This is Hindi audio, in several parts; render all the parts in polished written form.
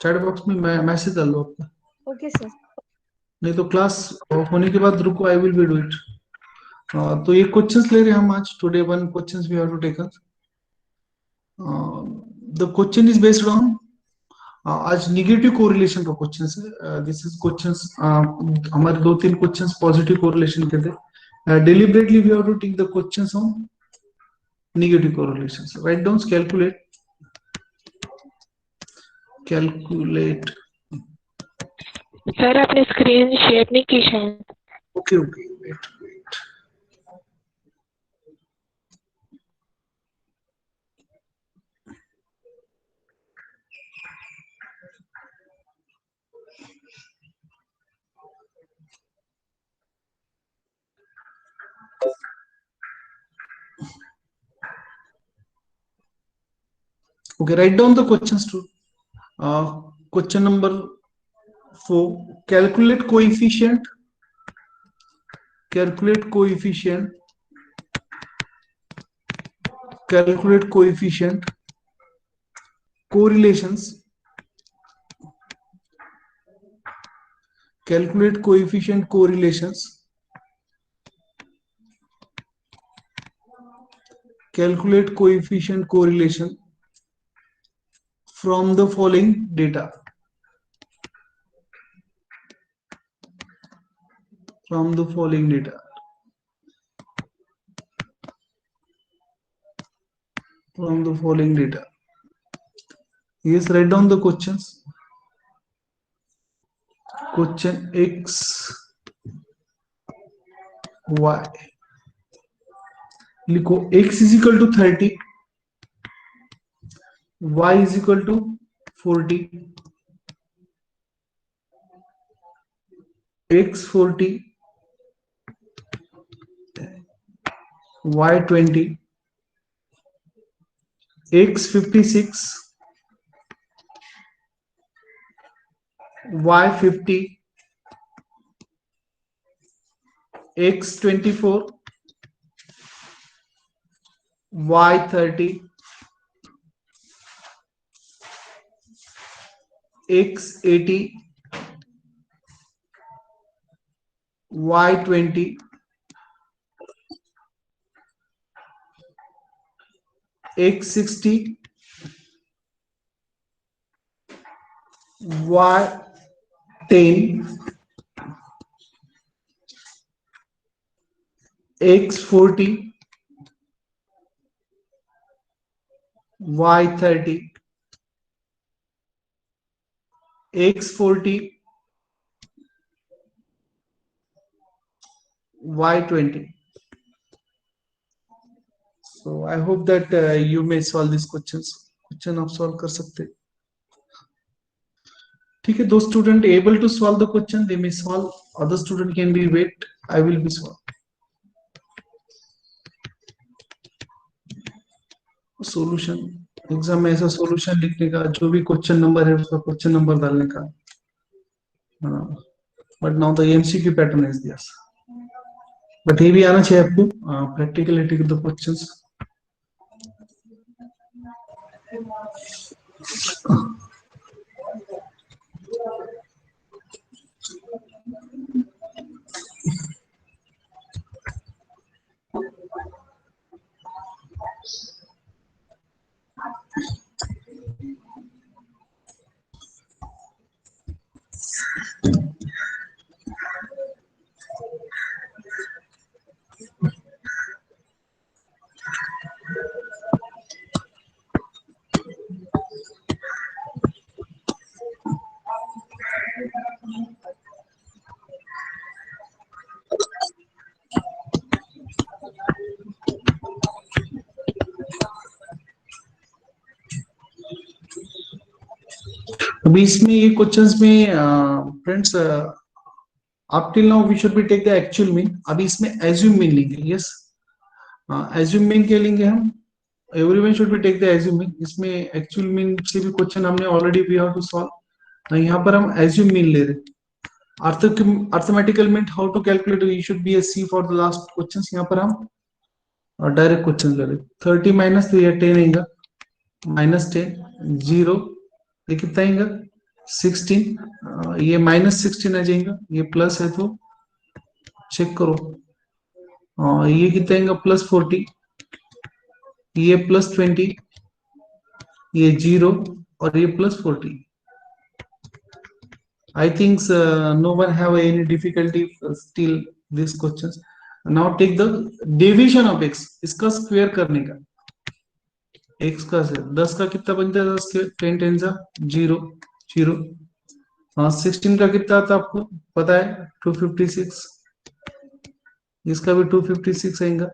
चैट बॉक्स में मैसेज डाल दो आपका। Okay sir. नहीं तो क्लास होने के बाद रुको, I will be do it. तो ये क्वेश्चंस ले रहे हैं हम आज। Today one questions we have to take. The question is based on, आज निगेटिव कोरिलेशन का क्वेश्चन है। दिस इज क्वेश्चंस, हमारे दो तीन क्वेश्चंस पॉजिटिव कोरिलेशन के थे। Deliberately we have to take the questions on negative correlations. Write down, calculate. Sir आपने स्क्रीन शेयर नहीं की शायद। Okay, okay, wait. Okay, write down the questions too. Question number 4. Calculate coefficient. Calculate coefficient. Calculate coefficient. Correlations. Calculate coefficient correlations. Calculate coefficient correlation from the following data. From the following data. From the following data. Yes, write down the questions. Question X, Y. लिखो X is equal to 30, Y is equal to 40, X 40, Y 20, X 56, Y 50, X 24, Y 30, X 80, Y 20, X 60, Y 10, X 40, Y 30, X 40, Y 20. So I hope that you may solve these questions. Question आप solve कर सकते। ठीक है, those student able to solve the question, they may solve. Other student can be wait. I will be solve. Solution exam में ऐसा solution लिखने का, जो भी क्वेश्चन नंबर है उसका क्वेश्चन नंबर डालने का। But now the MCQ pattern is this. But ये भी आना चाहिए आपको, प्रैक्टिकलिटी द क्वेश्चंस। अभी इसमें ये क्वेश्चंस में friends, up till now we should be take the actual mean. अभी इसमें एज्यूम मीन लेंगे। यस, एज्यूम मीन क्या लेंगे हम? Everyone should be take the assume mean. इसमें एक्चुअल मीन से भी क्वेश्चन हमने already we have to solve. यहाँ पर हम एज्यूम मीन ले रहे। Arithmetical mean how to calculate, you should be a see for the last questions. यहाँ पर हम डायरेक्ट क्वेश्चन ले रहे। 30 माइनस 3 10 आएगा, -10 0, ये कितना आएगा 16, ये -16 आ जाएगा, ये प्लस है तो चेक करो। ये कितना आएगा, +40, ये +20, ये 0 और ये +40। I think no one have any difficulty still this questions. Now take the division of x, इसका स्क्वायर करने का, x का से 10 का कितना बनता है, 10 के 10 10 जा 0 0। हाँ 16 का कितना आता आपको पता है, 256, इसका भी 256 आएगा।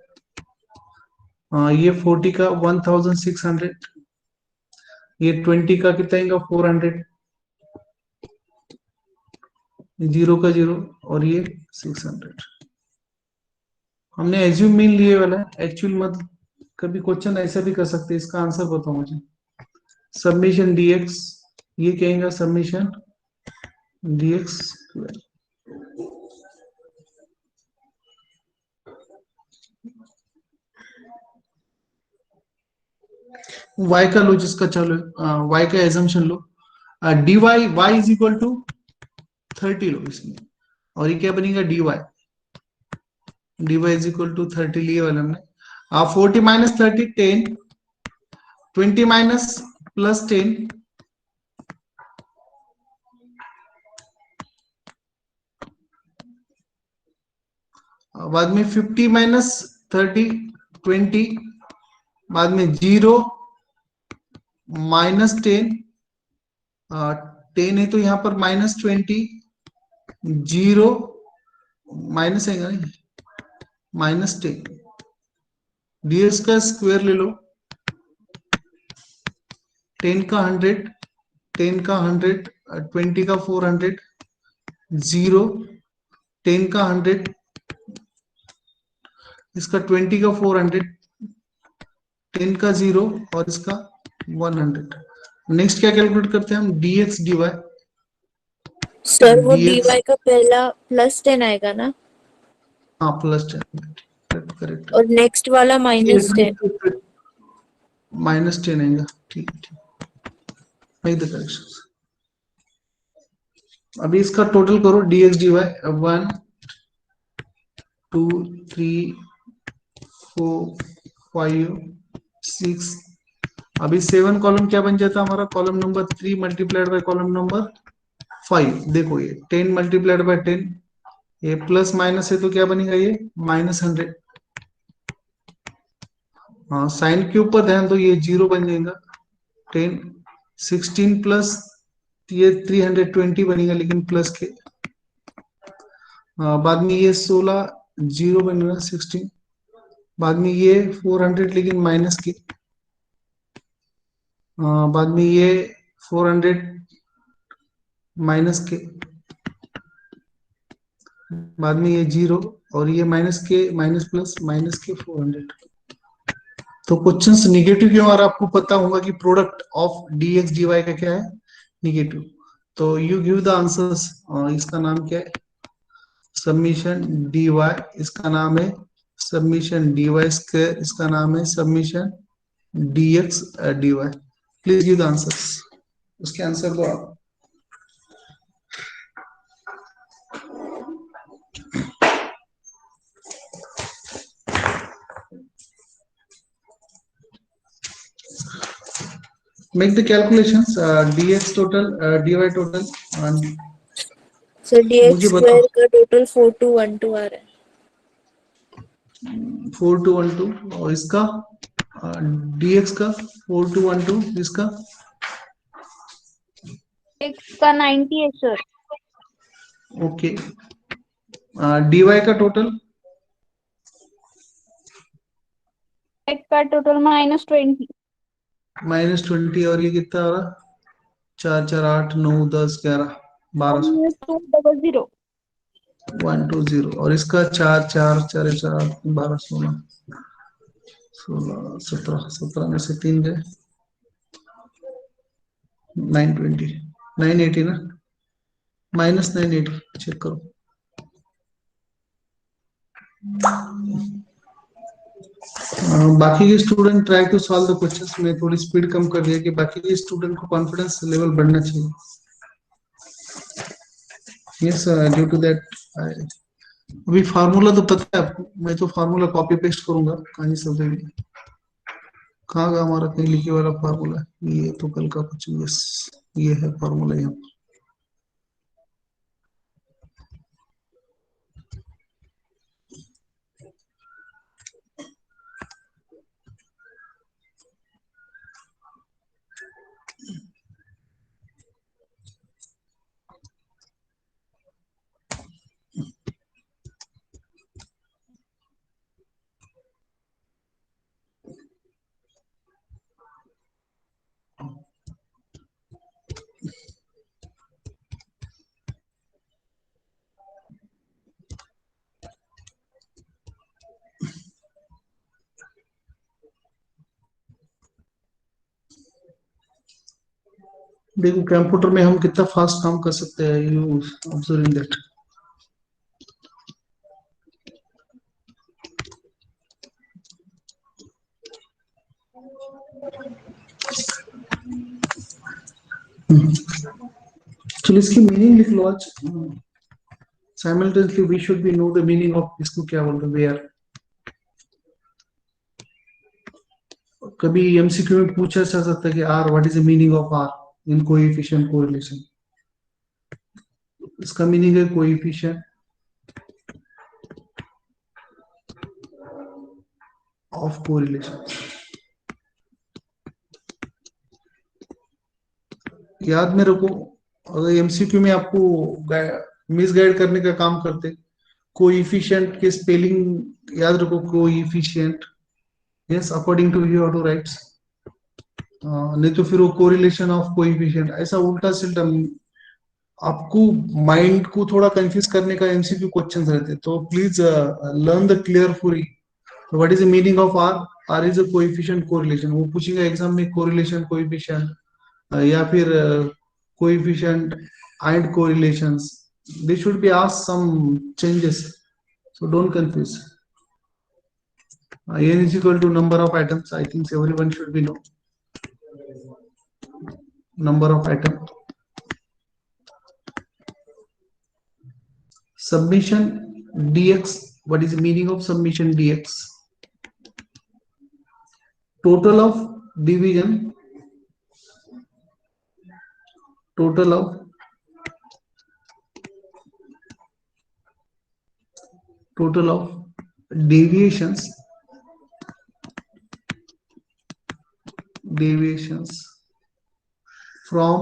हाँ ये 40 का 1600, ये 20 का कितना आएगा 400, 0 का 0 और ये 600। हमने एज्यूम मीन लिए वाला है, एक्चुअल मत कभी क्वेश्चन ऐसा भी कर सकते हैं, इसका आंसर बताओ मुझे। सबमिशन dx, ये कहेंगे सबमिशन dx, y का लो जिसका चालू है, y का एजम्पशन लो, dy y is equal to 30 लो इसमें, और ये क्या बनेगा dy, dy is equal to 30 लिए वाला हमने। 40 माइनस 30 10, 20 माइनस प्लस 10, बाद में 50 माइनस 30 20, बाद में 0 -10, 10 है तो यहाँ पर -20, 0 माइनस आएगा नहीं, -10, डीएक्स का स्क्वायर ले लो, 10 का 100, 10 का 100, 20 का 400, 0, 10 का 100, इसका 20 का 400, 10 का 0 और इसका 100। नेक्स्ट क्या कैलकुलेट करते हैं हम, dx dy। सर वो dx, dy का पहला +10 आएगा ना, हाँ +10, करेक्ट। और नेक्स्ट वाला -10। -10 आएगा, ठीक ठीक, मेक द करेक्शन। अभी इसका टोटल करो dx dy, 1 2 3 4 5 6, अभी 7 कॉलम क्या बन जाता है हमारा, column number 3 multiplied by column number 5। देखो ये 10 मल्टीप्लाइड बाय 10, ये प्लस माइनस है तो क्या बनेगा ये -100। हाँ साइन के ऊपर ध्यान दो, ये 0 बन जाएगा। 10 16 प्लस ये 320 बनेगा लेकिन प्लस के, बाद में ये 16 0 बनेगा 16, बाद में ये 400 लेकिन माइनस के, बाद में ये 400 माइनस के, बाद में ये 0 और ये माइनस के माइनस प्लस माइनस के 400। तो क्वेश्चंस निगेटिव क्यों आ रहा है, आपको पता होगा कि प्रोडक्ट ऑफ dx dy का क्या है, निगेटिव। तो यू गिव द आंसर्स, इसका नाम क्या है, सबमिशन dy, इसका नाम है सबमिशन dy स्क्वायर, इसका नाम है submission dx dy। Please give the answers, उसके आंसर दो आप। Make the calculations, dx total, dy total, and sir dx मुझे बताओ। स्क्वायर का टोटल 4212 आ रहा है। 4212 और इसका dx का 4212, इसका x का 90 है सर। ओके। dy का टोटल x का टोटल -20। -20 और ये कितना आ रहा, 4 4 8 9 10 11 1200, 200। 120 और इसका 4 4 4 4 8 12 16 16 17 17 में से 3 गए, 920 980 ना, -980, चेक करो। बाकी के student try to solve the questions में थोड़ी स्पीड कम कर दिया कि बाकी के स्टूडेंट को कॉन्फिडेंस लेवल बढ़ना चाहिए। यस ड्यू टू दैट अभी फार्मूला तो पता है आपको, मैं तो फार्मूला कॉपी पेस्ट करूंगा कहीं से भी। कहाँ का हमारा कहीं लिखे वाला फार्मूला है, ये तो कल का कुछ, यस ये है फार्मूला यहाँ। देखो कंप्यूटर में हम कितना फास्ट काम कर सकते हैं, यू ऑब्जर्विंग दैट। चलो इसकी मीनिंग लिख लो आज। Simultaneously we should be know the meaning of, इसको क्या बोलते हैं वेयर। कभी एमसीक्यू में पूछा जा सकता है कि R, what is the meaning of R in coefficient correlation. इसका मीनिंग है कोएफिशिएंट ऑफ कोरिलेशन। याद में रखो, अगर एमसीक्यू में आपको मिसगाइड करने का काम करते, कोएफिशिएंट के स्पेलिंग याद रखो, coefficient, yes according to you auto writes, नहीं तो फिर वो कोरिलेशन ऑफ कोएफिशिएंट, ऐसा उल्टा सिल्टा आपको माइंड को थोड़ा कंफ्यूज करने का एमसीक्यू क्वेश्चंस रहते। तो please learn the clear theory, what is the meaning of r. R is a coefficient correlation, वो पूछेगा एग्जाम में कोरिलेशन कोएफिशिएंट, या फिर coefficient and correlations, they should be asked some changes, so don't confuse. N is equal to number of atoms, I think everyone should be know number of atom. Summation dx, what is the meaning of summation dx? Total of division, total of deviations from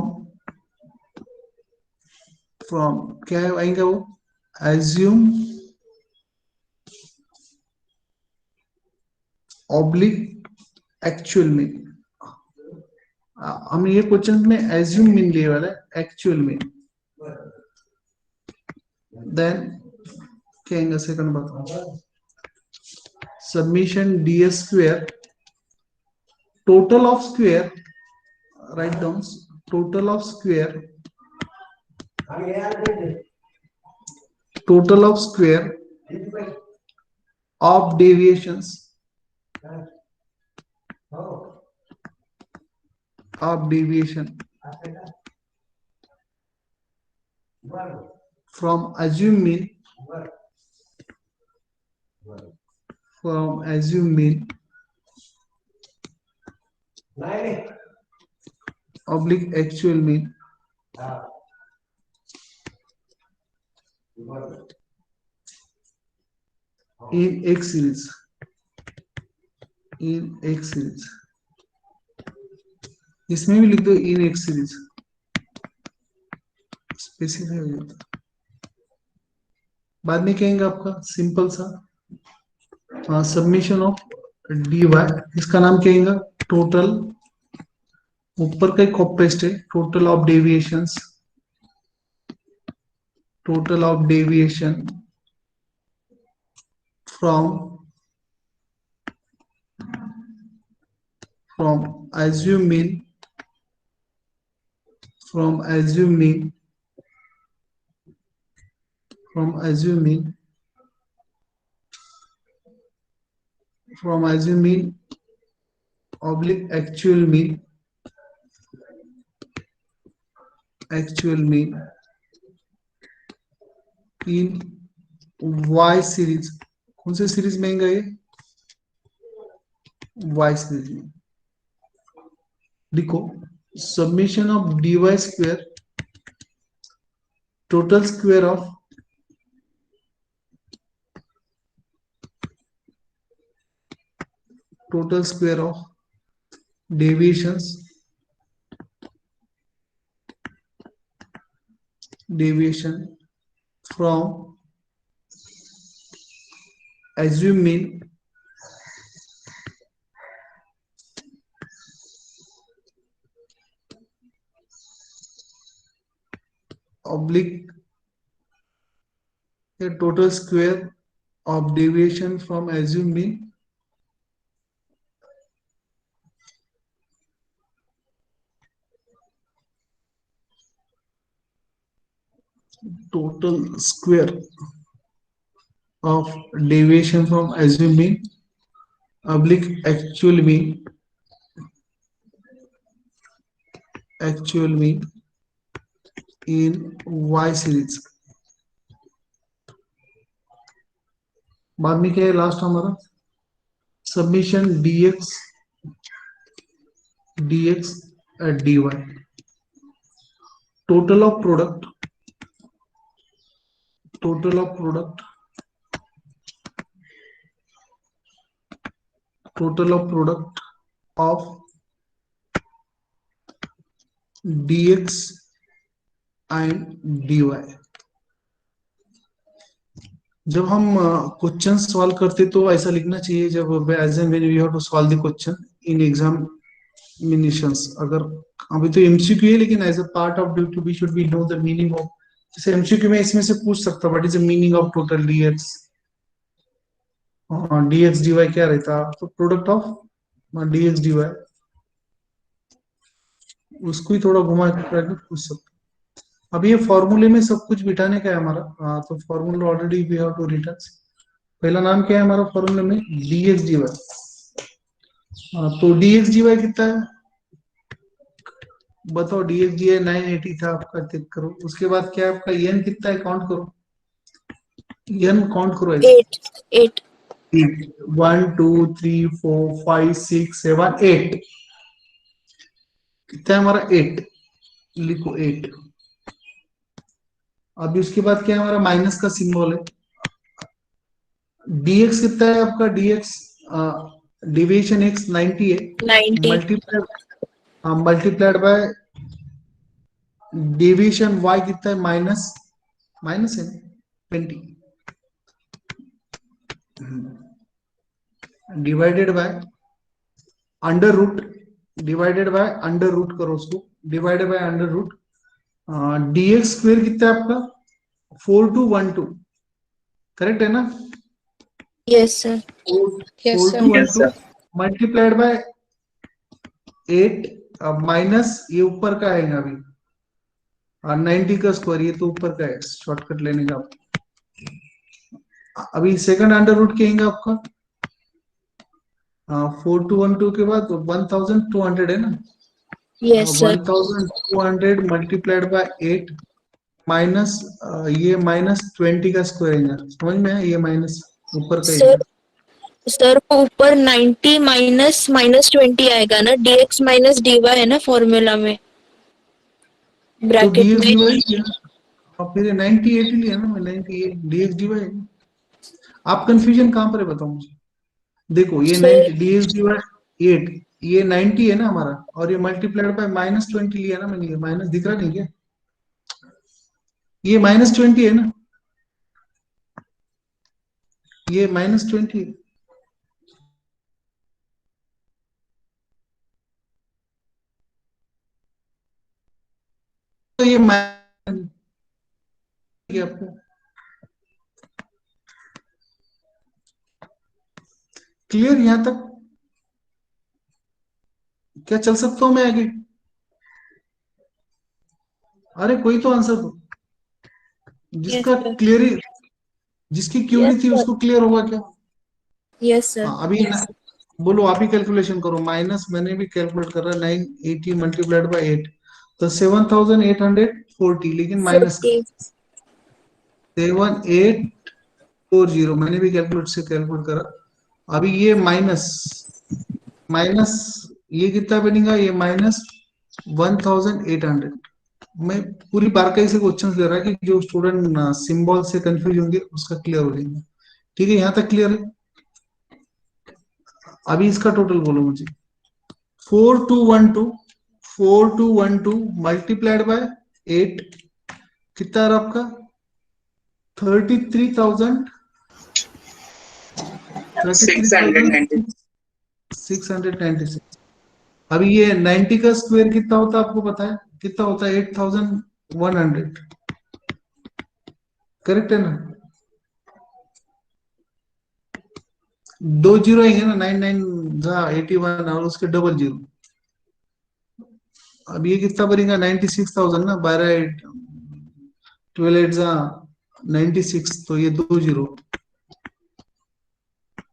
क्या आएगा वो, assume ऑब्लिक एक्चुअल मीन। हम ये क्वेश्चन में एज्यूम मीन लिए वाला है, एक्चुअल मीन। देन कहेंगे सेकंड बताओ, submission D square, total of square, write down total of square, total of square of deviations from assumed mean oblique actual mean in X series, इसमें भी लिख दो इन X सीरीज, स्पेसिफाई हो जाता। बाद में कहेंगे आपका सिंपल सा सबमिशन ऑफ डी वाई, इसका नाम कहेंगे टोटल, ऊपर का कॉप पेस्ट है, total of deviations, total of deviation from assumed mean, from assumed mean oblique actual mean in Y series. कौन से सीरीज में आएगा ये? वाई सीरीज में। लिखो summation of dy square total square of deviations deviation from assume mean oblique the total square of deviation from assume mean total square of deviation from assume mean oblique actual mean in y series। बाद में क्या है लास्ट हमारा? Submission dx at dy total of product of dx and dy। जब हम क्वेश्चन सॉल्व करते तो ऐसा लिखना चाहिए, जब as and when we have to solve the question in examinations. अगर अभी तो एमसीक्यू है, लेकिन as a part of duty we should be know the meaning of. जैसे एमसीक्यू में इसमें से पूछ सकता what is the meaning of total dx dy क्या रहता? तो प्रोडक्ट ऑफ dx dy, उसको ही थोड़ा घुमा कर पूछ सकते। अब ये फॉर्मूले में सब कुछ बिठाने का है हमारा। तो formula already we have to return. पहला नाम क्या है हमारा फॉर्मूले में? dx dy। तो dx dy कितना है बताओ? dx dy 980 था आपका, चेक करो। उसके बाद क्या है आपका? n कितना है काउंट करो, n काउंट करो। 8 1 2 3 4 5 6 7 8 कितना है हमारा? 8 लिखो 8। अभी उसके बाद क्या है हमारा? माइनस का सिंबल है। dx कितना है आपका? dx डिविएशन x 90 है, 90 मल्टीप्लाइड बाय डेविएशन y कितना है? माइनस है 20 डिवाइडेड बाय अंडर रूट करो उसको, divided by under root. dx square कितना है आपका? 4212, करेक्ट है ना? Yes sir. 4212 multiplied by 8 minus ये ऊपर का है अभी, और 90 का स्क्वायर ये तो ऊपर का है, शॉर्टकट लेने का। अभी सेकंड अंडर रूट कहेंगे आपका 4212 के बाद 1200 है ना? Yes sir. 1200 multiplied by 8 minus ये -20 का स्क्वायर है, समझ में है? ये माइनस ऊपर का सर है। सर वो ऊपर 90 माइनस -20 आएगा ना, dx माइनस dy है ना फॉर्मूला में, तो ब्रैकेट dx में। dy और फिर 98 लिया ना मैं, 98 dx dy। आप कंफ्यूजन कहां पर है बताओ मुझे? देखो ये सर 90 dx dy 8, ये 90 है ना हमारा, और ये मल्टीप्लाइड बाय -20 लिया ना मैंने। ये माइनस दिख रहा नहीं क्या? ये -20 है ना, ये -20। तो ये आपको क्लियर यहां तक? क्या चल सकता हूं मैं आगे? अरे कोई तो आंसर दो, यस जिसका सर। क्लियर, जिसकी क्यूरी यस थी सर। उसको क्लियर होगा क्या? Yes sir. हाँ अभी बोलो, आप ही कैलकुलेशन करो। माइनस मैंने भी कैलकुलेट कर रहा है, 980 मल्टीप्लाइड बाय 8 तो 7840, लेकिन माइनस का 40 7840, मैंने भी कैलकुलेट से कैलकुलेट करा। अभी ये माइनस माइनस ये कितना बनेगा, ये -1800। मैं पूरी बारकाई से क्वेश्चन ले रहा कि जो स्टूडेंट सिंबल से कंफ्यूज होंगे उसका क्लियर हो जाएगा। ठीक है, यहाँ तक क्लियर है। अभी इसका टोटल बोलो मुझे। 4212 मल्टीप्लाइड बाय 8 कितना आ रहा आपका 33,000 696। अभी ये 90 का स्क्वायर कितना होता है आपको पता है, कितना होता है 8100। करेक्ट है ना, 2 जीरो आएंगे ना, 99 और उसके डबल जीरो। अब ये कितना बनेगा 96,000 ना, 12 8 तो ये 2 जीरो।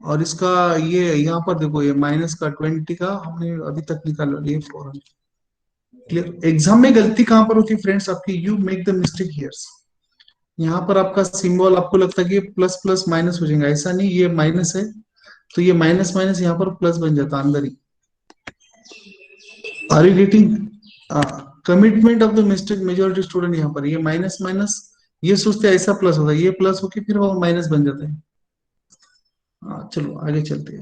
और इसका ये यहाँ पर देखो, ये माइनस का 20 का हमने अभी तक निकाला, ये 400। क्लियर। एग्जाम में गलती कहां पर होती है फ्रेंड्स आपकी, you make the mistake here's. यहाँ पर आपका सिंबल आपको लगता है कि प्लस प्लस माइनस हो जाएगा, ऐसा नहीं, ये माइनस है तो ये माइनस माइनस यहाँ पर प्लस बन जाता अंदर ही। Are you getting commitment of the mistake majority student. यहाँ पर ये माइनस माइनस ये सोचते हैं ऐसा प्लस होता है, ये प्लस होके फिर वो माइनस बन जाता है। चलो आगे चलते हैं।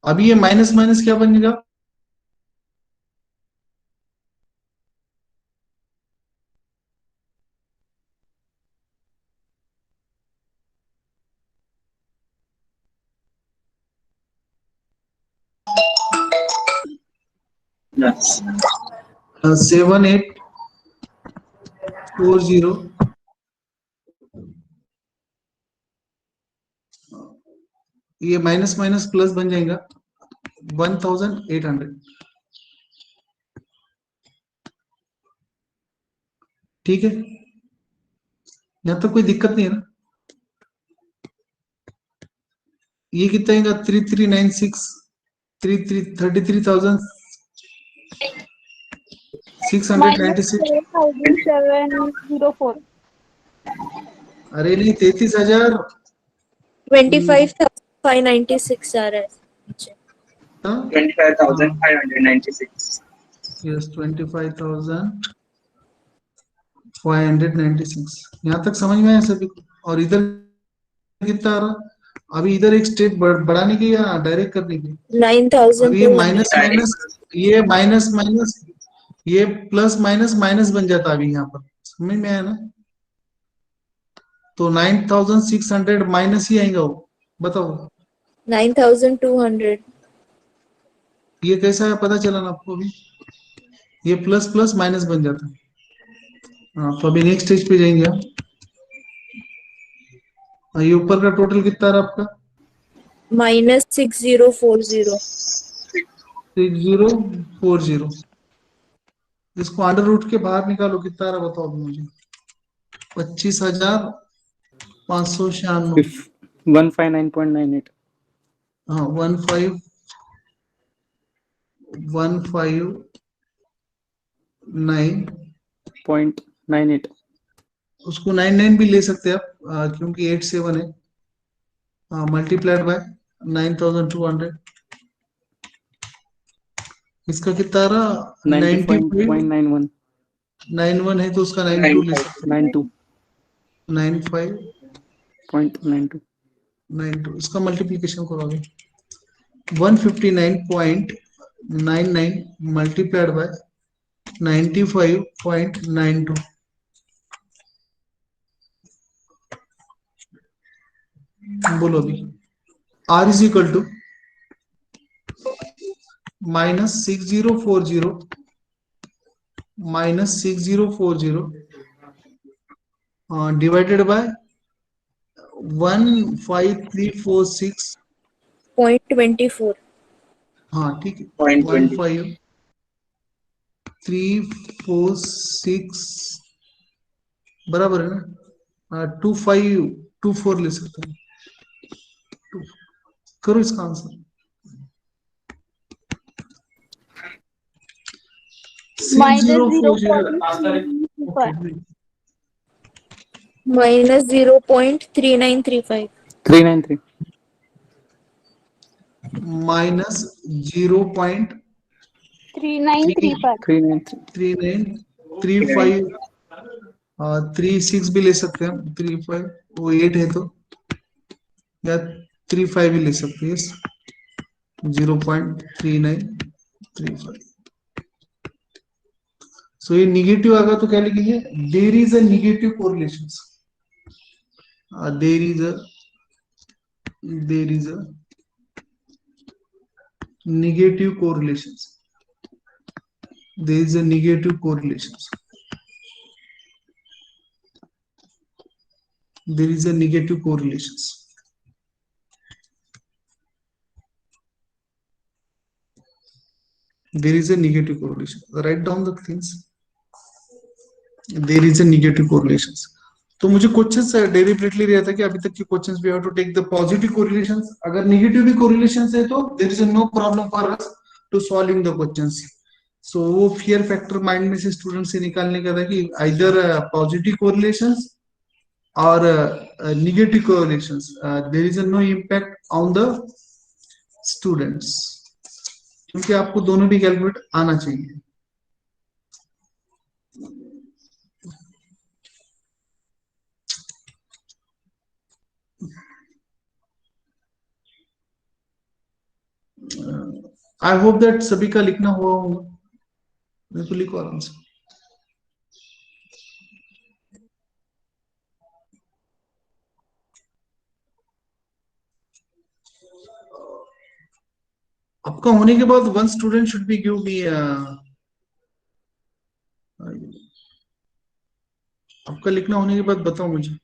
अभी ये माइनस माइनस क्या बनेगा, Yes. 7840 ये माइनस माइनस प्लस बन जाएगा 1800। ठीक है, यहां तक कोई दिक्कत नहीं है ना। ये कितना आएगा 3396 33,696। -4704। अरे नहीं 33,000। 25,596 आ रहा है नीचे। 25,596. यस 25,596। यहाँ तक समझ में आया सभी को। और इधर कितना आ रहा, अभी इधर एक स्टेप बढ़ाने की या डायरेक्ट करने की। 9,000 अब ये माइनस माइनस ये माइनस माइनस ये प्लस माइनस माइनस बन जाता अभी यहाँ पर, समझ में आया ना। तो 9,600 माइनस ही आएगा वो, बताओ 9,200। ये कैसा है पता चला ना आपको भी, ये प्लस प्लस माइनस बन जाता है। हाँ तो अभी नेक्स्ट स्टेज पे जाएंगे हम। ये ऊपर का टोटल कितना रहा आपका -6040। 6040। इसको अंडर रूट के बाहर निकालो, कितना रहा बताओ अभी मुझे। 25,596। 159.98. हाँ 15,159। 0.98. उसको 99 भी ले सकते हैं आप, क्योंकि 87 है। Multiplied by 9,200। इसका कितना रहा 90.91. 91 है तो उसका 92 ले सकते 92. हैं। 9592। 0.92. इसका मल्टीप्लीकेशन करोगे 159.99 मल्टीप्लाइड बाय 95.92। बोलो अभी। R is equal to -6040 divided by 15346। 0.24। हाँ ठीक है 0.20. 15346 बराबर है ना। 2524 ले सकते हैं। करो इसका आंसर। 6040। minus 0.3935. 393. माइनस 0.3935 393. 36 भी ले सकते हैं हम, 35 वो 8 है तो, या 35 भी ले सकते हैं, 0.3935। सो ये निगेटिव आएगा तो क्या लिखेंगे, there is a negative correlation, there is a negative correlations, there is a negative correlations, there is a negative correlations, there is a negative correlation, write down the things, there is a negative correlations। तो मुझे क्वेश्चंस डेलिबरेटली रहता है कि अभी तक के questions we have to take the positive correlations, अगर नेगेटिव भी कोरिलेशंस है तो there is no problem for us to solving the questions. So वो फियर फैक्टर माइंड में से स्टूडेंट से निकालने का था कि आइदर पॉजिटिव कोरिलेशंस और negative correlations, there is a no impact on the students, क्योंकि आपको दोनों भी कैलकुलेट आना चाहिए। आई होप दैट सभी का लिखना हुआ होगा, मैं तो लिखो आराम से। आपका होने के बाद one student should be give me, आपका लिखना होने के बाद बताओ मुझे।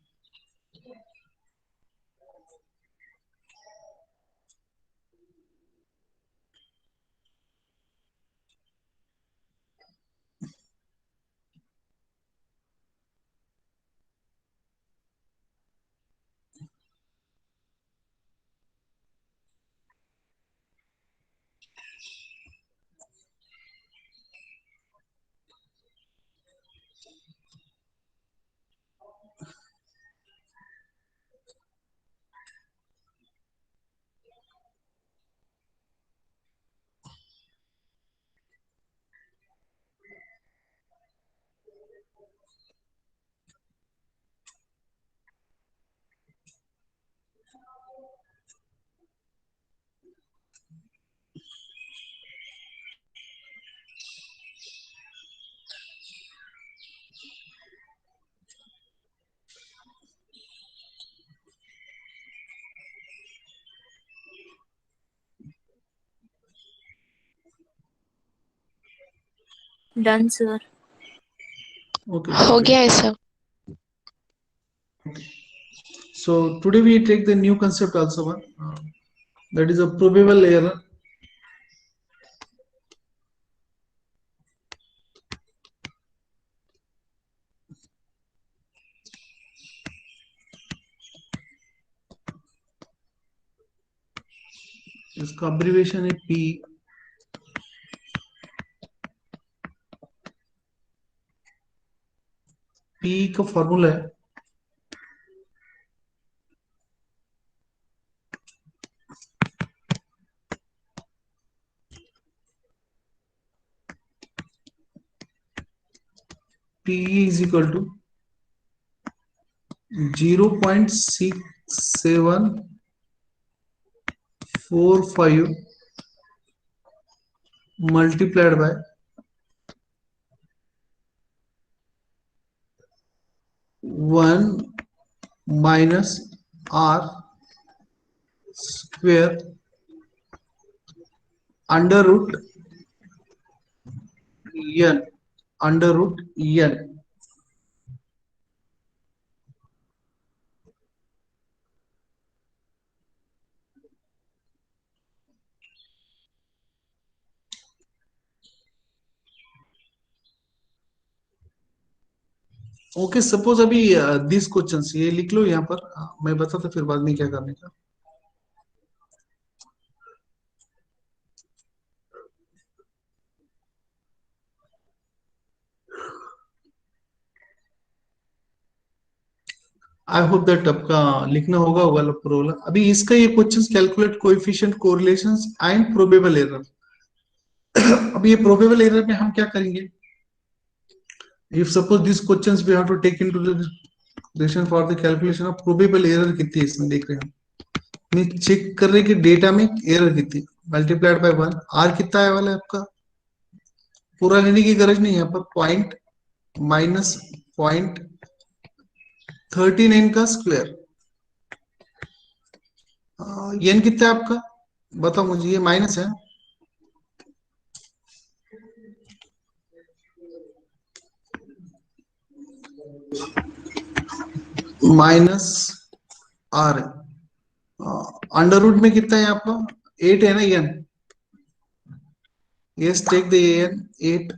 Done, sir. Okay, हो गया है sir. so today we take the new concept also one, that is a probable error। इसका अब्रिविएशन है पी। पी का फॉर्मूला है P is equal to 0.6745 multiplied by 1 minus R square under root n, under root n। Okay, suppose अभी दिस क्वेश्चन ये लिख लो यहाँ पर, मैं बताता फिर बाद में क्या करने का। आई होप दैट आपका लिखना होगा होगा प्रोला। अभी इसका ये question calculate coefficient correlations and probable error. अभी ये प्रोबेबल एरर में हम क्या करेंगे, if suppose this questions we have to take into the relation for the calculation of probable error कितनी है इसमें देख रहे हैं, मैं चेक कर रहे हैं कि डेटा में एरर कितनी, मल्टीप्लाइड बाय 1, आर कितना आने वाला है आपका, पूरा लेने की गरज नहीं है यहाँ पर, पॉइंट माइनस पॉइंट 39 का स्क्वायर। एन कितना है आपका बताओ मुझे, ये माइनस है, माइनस आर अंडर रूट में कितना है आपका 8 है ना N, yes take the N 8,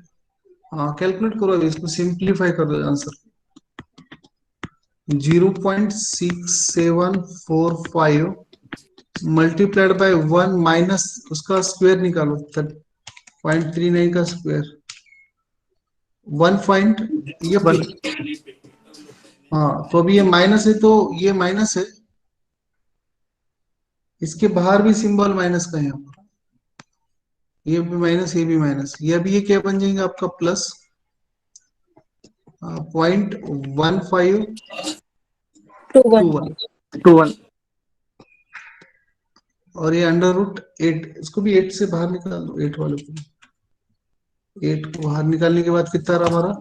calculate करो अभी इसको, सिंप्लीफाई कर दो आंसर 0.6745 मल्टीप्लाइड बाय 1 माइनस उसका स्क्वायर निकालो 0.39 का स्क्वायर 1 पॉइंट ये हाँ, तो अभी ये माइनस है तो ये माइनस है, इसके बाहर भी सिंबल माइनस का है यहाँ पर, ये भी माइनस ये भी माइनस, ये अभी ये क्या बन जाएगा आपका प्लस 0.1521 2 1 और ये अंडर रूट 8, इसको भी 8 से बाहर निकाल दो, 8 वाले को, 8 को बाहर निकालने के बाद कितना रहा हमारा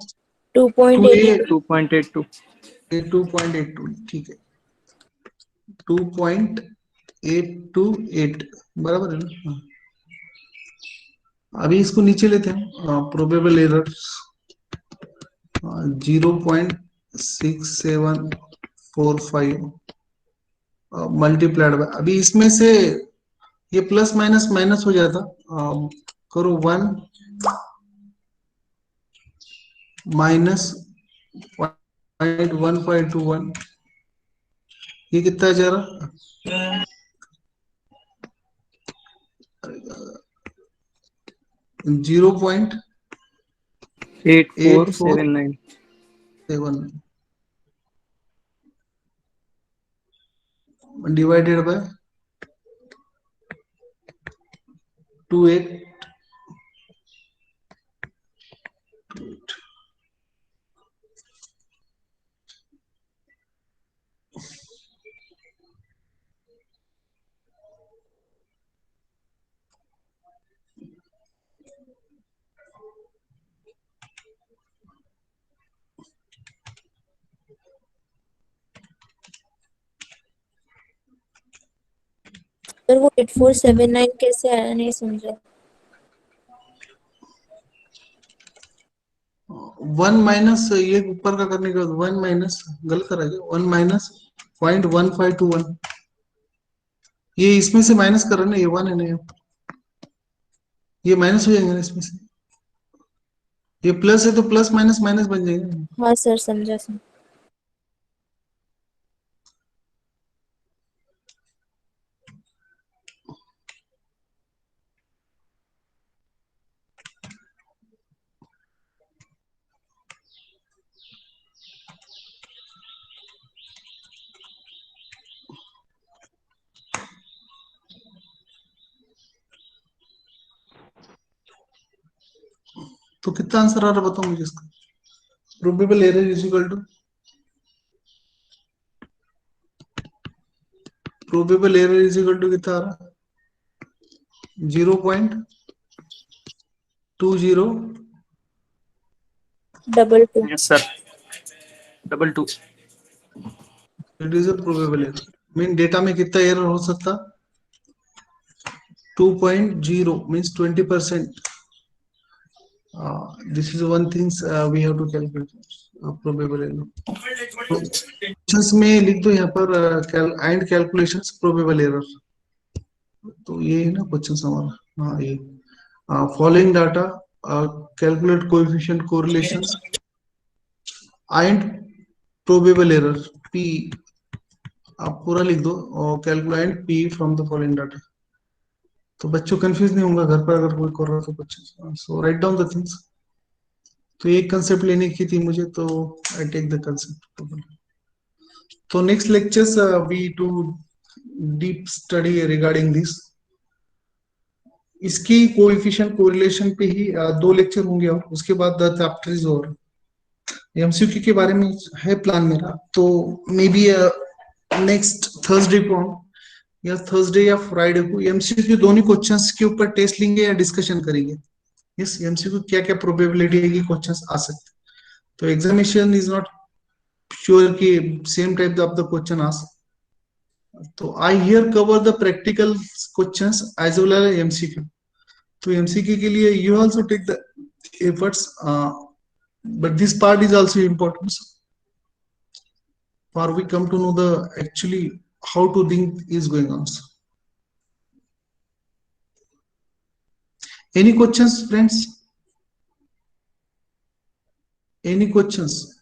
2.82 2.82 2.82, ठीक है 2.828 बराबर है ना। हाँ। अभी इसको नीचे लेते हैं, प्रोबेबल एरर्स 0.6745 मल्टीप्लाइड बाय, अभी इसमें से ये प्लस माइनस माइनस हो जाता, करो 1 माइनस 0.1521, ये कितना जा रहा 0.8479 8479 डिवाइडेड बाय 2828, पर वो 8479 कैसे आया नहीं समझा। 1 माइनस ये ऊपर का करने के बाद 1 माइनस गलत करा गया, 1 माइनस 0.1521, ये इसमें से माइनस कर रहे ना, ये 1 है ना, ये माइनस हो जाएंगे ना इसमें से, ये प्लस है तो प्लस माइनस माइनस बन जाएगा। हाँ सर समझा सर। तो कितना आंसर आ रहा है बताओ मुझे इसका, probable error is equal to, probable error is equal to कितना आ रहा, 0.20, 22 yes sir 22 it is a probable error, mean data में कितना एरर हो सकता 2.0 means 20%, this is one things we have to calculate, probable error, questions में लिख दो यहाँ पर एंड कैलकुलेशंस प्रोबेबल एरर, तो ये है ना क्वेश्चन हमारा, हाँ ये following data calculate coefficient correlations and probable error P, आप पूरा लिख दो और calculate P from the following data, तो बच्चों कंफ्यूज नहीं होगा घर पर अगर कोई कर रहा तो question, so write down the things. तो एक कंसेप्ट लेने की थी मुझे तो I take the concept. So next lectures we do deep study regarding this. इसकी कोएफिशिएंट कोरिलेशन पे ही 2 लेक्चर होंगे और उसके बाद the chapter is over. MCQ के बारे में है प्लान मेरा, तो मे बी नेक्स्ट थर्सडे को या थर्सडे या फ्राइडे को एमसीक्यू दोनों क्वेश्चंस के ऊपर टेस्ट लेंगे या डिस्कशन करेंगे. यस, एमसीक्यू क्या क्या प्रोबेबिलिटी है कि क्वेश्चंस आ सकते. तो एग्जामिनेशन इज नॉट श्योर कि same type of the question आ सकते. तो I here cover the practical questions as well as MCQ. तो एमसीक्यू के लिए you also take the efforts, but this part is also important for we come to know the actually how to think is going on. Any questions, friends? Any questions?